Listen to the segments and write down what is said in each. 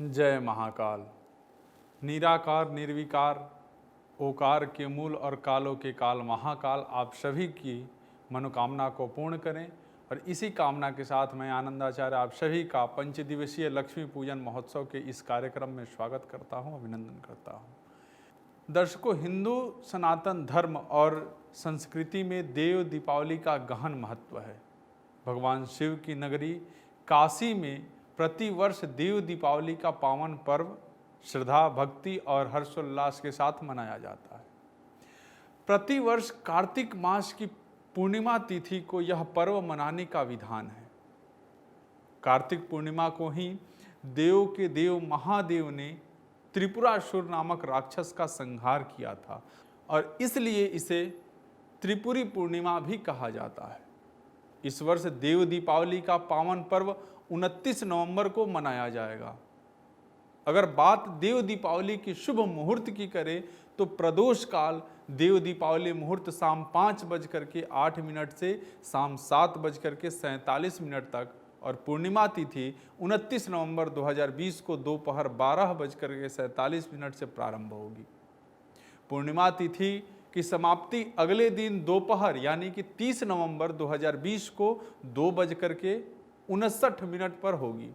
जय महाकाल। निराकार निर्विकार ओकार के मूल और कालों के काल महाकाल आप सभी की मनोकामना को पूर्ण करें। और इसी कामना के साथ मैं आनंदाचार्य आप सभी का पंचदिवसीय लक्ष्मी पूजन महोत्सव के इस कार्यक्रम में स्वागत करता हूं, अभिनंदन करता हूं। दर्शकों, हिंदू सनातन धर्म और संस्कृति में देव दीपावली का गहन महत्व है। भगवान शिव की नगरी काशी में प्रतिवर्ष देव दीपावली का पावन पर्व श्रद्धा, भक्ति और हर्षोल्लास के साथ मनाया जाता है। प्रतिवर्ष कार्तिक मास की पूर्णिमा तिथि को यह पर्व मनाने का विधान है। कार्तिक पूर्णिमा को ही देव के देव महादेव ने त्रिपुरासुर नामक राक्षस का संहार किया था और इसलिए इसे त्रिपुरी पूर्णिमा भी कहा जाता है। इस वर्ष देव दीपावली का पावन पर्व 29 नवंबर को मनाया जाएगा। अगर बात देव दीपावली की शुभ मुहूर्त की करें तो प्रदोष काल देव दीपावली मुहूर्त शाम 5:08 से शाम 7:47 तक और पूर्णिमा तिथि 29 नवंबर 2020 को दोपहर 12:47 से प्रारंभ होगी। पूर्णिमा तिथि की समाप्ति अगले दिन दोपहर यानी कि 30 नवंबर 2020 को 2:59 पर होगी।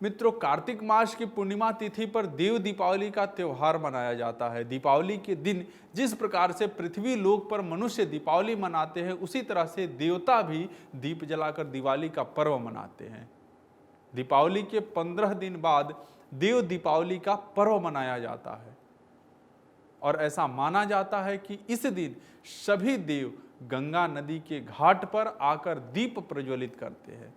मित्रों, कार्तिक मास की पूर्णिमा तिथि पर देव दीपावली का त्यौहार मनाया जाता है। दीपावली के दिन जिस प्रकार से पृथ्वी लोक पर मनुष्य दीपावली मनाते हैं, उसी तरह से देवता भी दीप जलाकर दिवाली का पर्व मनाते हैं। दीपावली के 15 दिन बाद देव दीपावली का पर्व मनाया जाता है और ऐसा माना जाता है कि इस दिन सभी देव गंगा नदी के घाट पर आकर दीप प्रज्वलित करते हैं।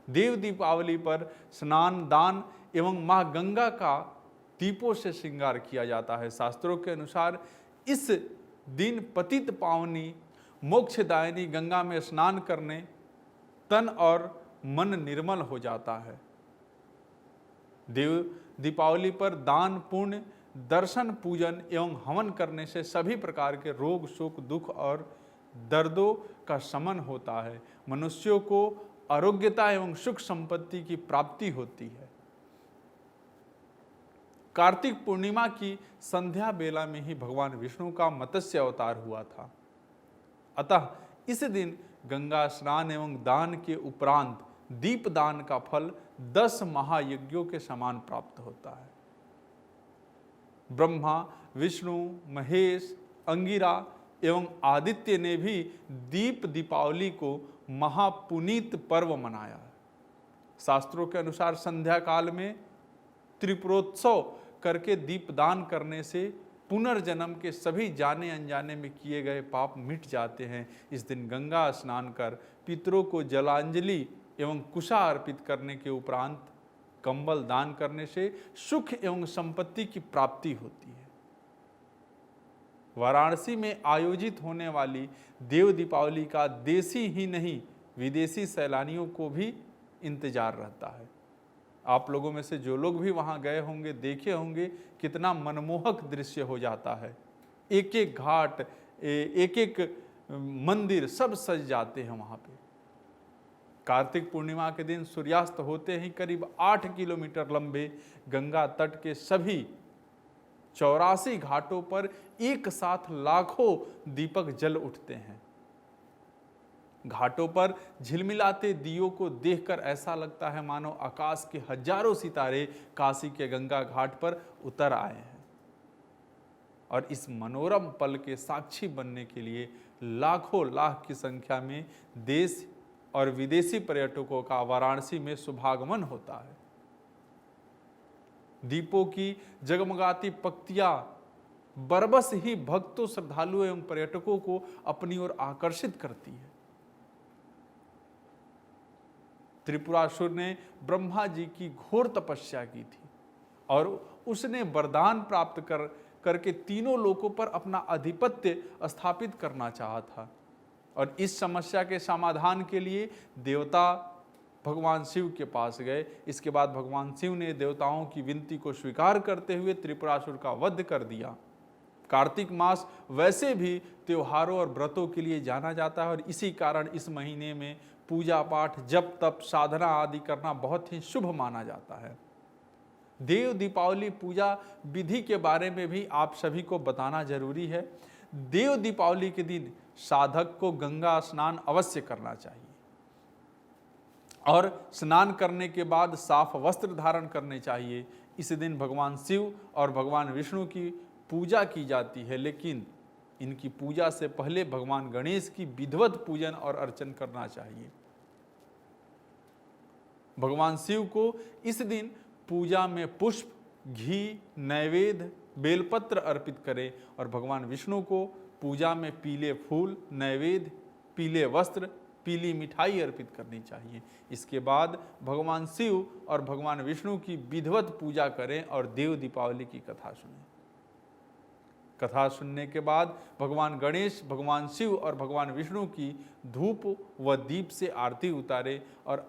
देव दीपावली पर स्नान, दान एवं मां गंगा का दीपों से श्रृंगार किया जाता है। शास्त्रों के अनुसार इस दिन पतित पावनी मोक्षदायिनी गंगा में स्नान करने तन और मन निर्मल हो जाता है। देव दीपावली पर दान, पुण्य, दर्शन, पूजन एवं हवन करने से सभी प्रकार के रोग, शोक, दुख और दर्दों का शमन होता है। मनुष्यों को आरोग्यता एवं सुख संपत्ति की प्राप्ति होती है। कार्तिक पूर्णिमा की संध्या बेला में ही भगवान विष्णु का मत्स्य अवतार हुआ था। अतः इस दिन गंगा स्नान एवं दान के उपरांत दीपदान का फल 10 महायज्ञों के समान प्राप्त होता है। ब्रह्मा, विष्णु, महेश, अंगिरा एवं आदित्य ने भी दीप दीपावली को महापुनीत पर्व मनाया है। शास्त्रों के अनुसार संध्या काल में त्रिपुरोत्सव करके दीपदान करने से पुनर्जन्म के सभी जाने अनजाने में किए गए पाप मिट जाते हैं। इस दिन गंगा स्नान कर पितरों को जलांजलि एवं कुशा अर्पित करने के उपरांत कंबल दान करने से सुख एवं संपत्ति की प्राप्ति होती है। वाराणसी में आयोजित होने वाली देव दीपावली का देशी ही नहीं विदेशी सैलानियों को भी इंतजार रहता है। आप लोगों में से जो लोग भी वहां गए होंगे, देखे होंगे कितना मनमोहक दृश्य हो जाता है। एक एक घाट, एक एक मंदिर सब सज जाते हैं वहां पे। कार्तिक पूर्णिमा के दिन सूर्यास्त होते ही करीब 8 किलोमीटर लंबे गंगा तट के सभी 84 घाटों पर एक साथ लाखों दीपक जल उठते हैं। घाटों पर झिलमिलाते दियों को देखकर ऐसा लगता है मानो आकाश के हजारों सितारे काशी के गंगा घाट पर उतर आए हैं। और इस मनोरम पल के साक्षी बनने के लिए लाखों लाख की संख्या में देश और विदेशी पर्यटकों का वाराणसी में शुभागमन होता है। दीपों की जगमगाती पक्तियां बरबस ही भक्तों, श्रद्धालुओं एवं पर्यटकों को अपनी ओर आकर्षित करती है। त्रिपुरासुर ने ब्रह्मा जी की घोर तपस्या की थी और उसने वरदान प्राप्त करके तीनों लोकों पर अपना आधिपत्य स्थापित करना चाहा था। और इस समस्या के समाधान के लिए देवता भगवान शिव के पास गए। इसके बाद भगवान शिव ने देवताओं की विनती को स्वीकार करते हुए त्रिपुरासुर का वध कर दिया। कार्तिक मास वैसे भी त्योहारों और व्रतों के लिए जाना जाता है और इसी कारण इस महीने में पूजा पाठ, जप तप, साधना आदि करना बहुत ही शुभ माना जाता है। देव दीपावली पूजा विधि के बारे में भी आप सभी को बताना जरूरी है। देव दीपावली के दिन साधक को गंगा स्नान अवश्य करना चाहिए और स्नान करने के बाद साफ वस्त्र धारण करने चाहिए। इस दिन भगवान शिव और भगवान विष्णु की पूजा की जाती है, लेकिन इनकी पूजा से पहले भगवान गणेश की विधिवत पूजन और अर्चन करना चाहिए। भगवान शिव को इस दिन पूजा में पुष्प, घी, नैवेद्य, बेलपत्र अर्पित करें और भगवान विष्णु को पूजा में पीले फूल, नैवेद्य, पीले वस्त्र, पीली मिठाई अर्पित करनी चाहिए। इसके बाद भगवान शिव और भगवान विष्णु की विधिवत पूजा करें और देव दीपावली की कथा सुनें। कथा सुनने के बाद भगवान गणेश, भगवान शिव और भगवान विष्णु की धूप व दीप से आरती उतारें और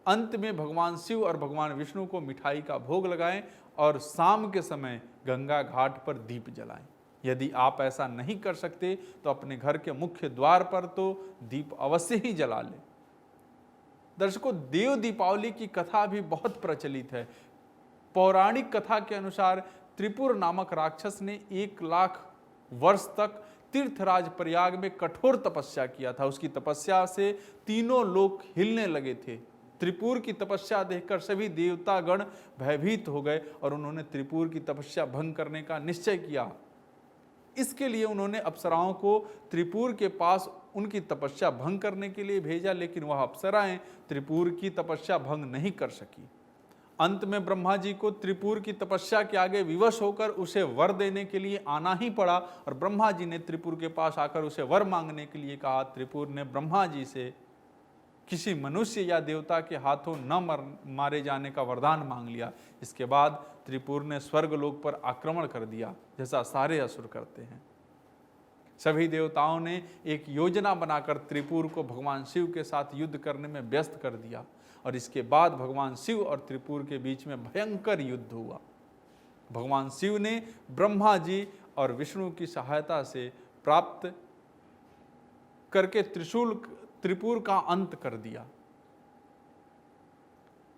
अंत में भगवान शिव और भगवान विष्णु को मिठाई का भोग लगाएं और शाम के समय गंगा घाट पर दीप जलाएं। यदि आप ऐसा नहीं कर सकते तो अपने घर के मुख्य द्वार पर तो दीप अवश्य ही जला लें। दर्शकों, देव दीपावली की कथा भी बहुत प्रचलित है। पौराणिक कथा के अनुसार त्रिपुर नामक राक्षस ने 1 लाख वर्ष तक तीर्थराज प्रयाग में कठोर तपस्या किया था। उसकी तपस्या से तीनों लोक हिलने लगे थे। त्रिपुर की तपस्या देखकर सभी देवतागण भयभीत हो गए और उन्होंने त्रिपुर की तपस्या भंग करने का निश्चय किया। इसके लिए उन्होंने अप्सराओं को त्रिपुर के पास उनकी तपस्या भंग करने के लिए भेजा, लेकिन वह अप्सराएं त्रिपुर की तपस्या भंग नहीं कर सकी। अंत में ब्रह्मा जी को त्रिपुर की तपस्या के आगे विवश होकर उसे वर देने के लिए आना ही पड़ा और ब्रह्मा जी ने त्रिपुर के पास आकर उसे वर मांगने के लिए कहा। त्रिपुर ने ब्रह्मा जी से किसी मनुष्य या देवता के हाथों न मारे जाने का वरदान मांग लिया। इसके बाद त्रिपुर ने स्वर्गलोक पर आक्रमण कर दिया, जैसा सारे असुर करते हैं। सभी देवताओं ने एक योजना बनाकर त्रिपुर को भगवान शिव के साथ युद्ध करने में व्यस्त कर दिया और इसके बाद भगवान शिव और त्रिपुर के बीच में भयंकर युद्ध हुआ। भगवान शिव ने ब्रह्मा जी और विष्णु की सहायता से प्राप्त करके त्रिपुर का अंत कर दिया।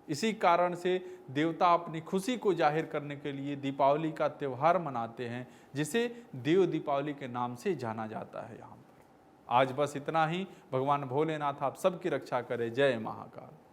इसी कारण से देवता अपनी खुशी को जाहिर करने के लिए दीपावली का त्यौहार मनाते हैं, जिसे देव दीपावली के नाम से जाना जाता है। यहाँ पर आज बस इतना ही। भगवान भोलेनाथ आप सबकी रक्षा करे। जय महाकाल।